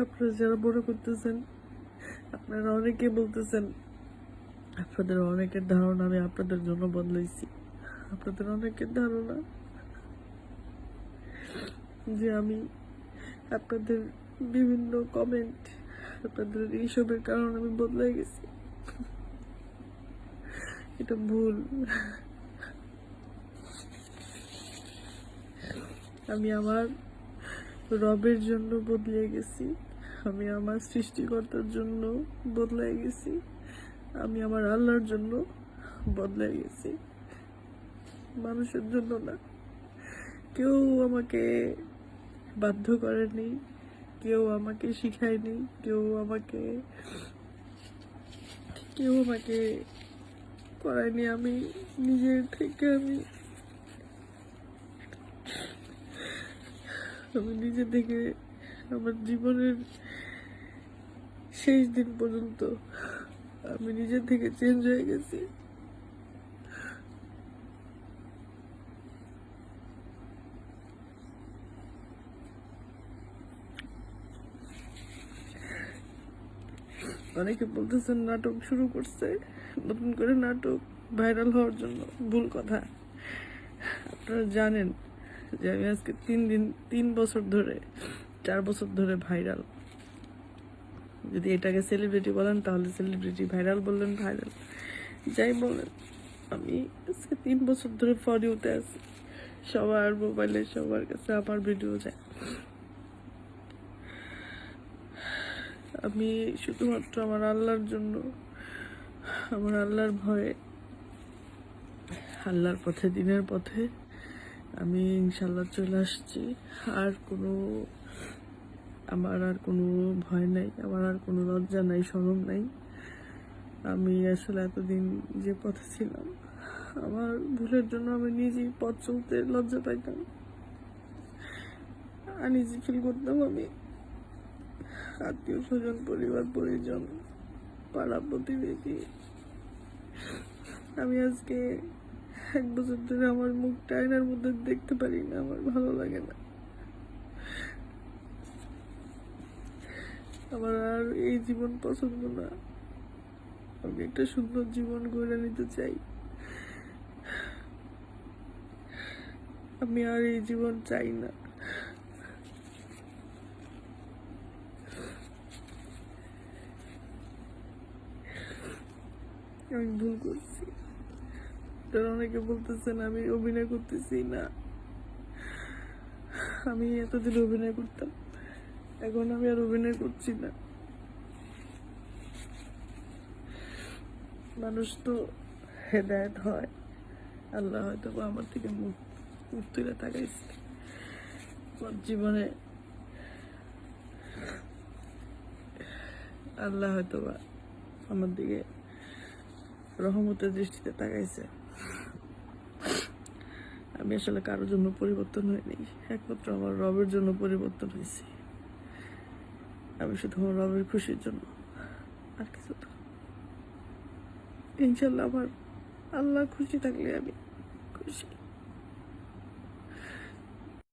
আপনারা যারা মনে করতেছেন, আপনারা অনেকে বলতেছেন, আপনাদের অনেকের ধারণা আমি আপনাদের জন্য বদলাইছি। আপনাদের অনেকের ধারণা যে আমি আপনাদের বিভিন্ন কমেন্ট, আপনাদের এইসবের কারণে আমি বদলাই গেছি। এটা ভুল। আমি আমার রবের জন্য বদলে গেছি, আমি আমার সৃষ্টিকর্তার জন্য বদলাই গেছি, আমি আমার আল্লাহর জন্য বদলাই গেছি, মানুষের জন্য না। কেউ আমাকে বাধ্য করেনি, কেউ আমাকে শিখায়নি, কেউ আমাকে করায়নি। আমি নিজের থেকে আমি নিজে থেকে আমার জীবনের শেষ দিন পর্যন্ত আমি নিজে থেকে চেঞ্জ হয়ে গেছি। অনেকে বলতেছেন নাটক শুরু করছে, নতুন করে নাটক ভাইরাল হওয়ার জন্য। ভুল কথা। আপনারা জানেন যে আমি আজকে 3 বছর ধরে 4 বছর ধরে ভাইরাল। যদি এটাকে সেলিব্রিটি বলেন তাহলে সেলিব্রিটি, ভাইরাল বললেন ভাইরাল, যাই বলেন। আমি আজকে 3 বছর ধরে ফর ইউতে আছি, সবার মোবাইলে সবার কাছে আমার ভিডিও যায়। আমি শুধুমাত্র আমার আল্লাহর জন্য, আমার আল্লাহর ভয়ে, আল্লাহর পথে, দিনের পথে আমি ইনশাল্লাহ চলে আসছি। আমার আর কোনো ভয় নাই, আমার আর কোনো লজ্জা নাই, শরম নাই। আমি আসলে এতদিন যে পথে ছিলাম, আমার ভুলের জন্য আমি নিজেই পথ চলতে লজ্জা পাইতাম, আনইজি ফিল করতাম। আমি আত্মীয় স্বজন, পরিবার পরিজন, পাড়া প্রতিবেশী, আমি আজকে 1 বছর ধরে আমার মুখটা আয়নার মধ্যে দেখতে পারি না, আমার ভালো লাগে না। আমার আর এই জীবন পছন্দ না। আমি একটা সুন্দর জীবন গড়ে নিতে চাই। আমি আর এই জীবন চাই না। আমি ভুল করছি। তারা অনেকে বলতেছেন আমি অভিনয় করতেছি না। আমি এতদিন অভিনয় করতাম, এখন আমি আর অভিনয় করছি না। মানুষ তো হেদায়েত হয়, আল্লাহ হয়তো আমার থেকে মুখ তুলে তাকাইছে। আমার জীবনে আল্লাহ হয়তো আমার দিকে রহমতের দৃষ্টিতে তাকাইছে। আমি আসলে কারোর জন্য পরিবর্তন হইনি, একমাত্র আমার রবের জন্য পরিবর্তন হয়েছি। আমি শুধু আমার রবের খুশির জন্য, আর কিছু তো। ইনশাল্লাহ আমার আল্লাহ খুশি থাকলে আমি খুশি।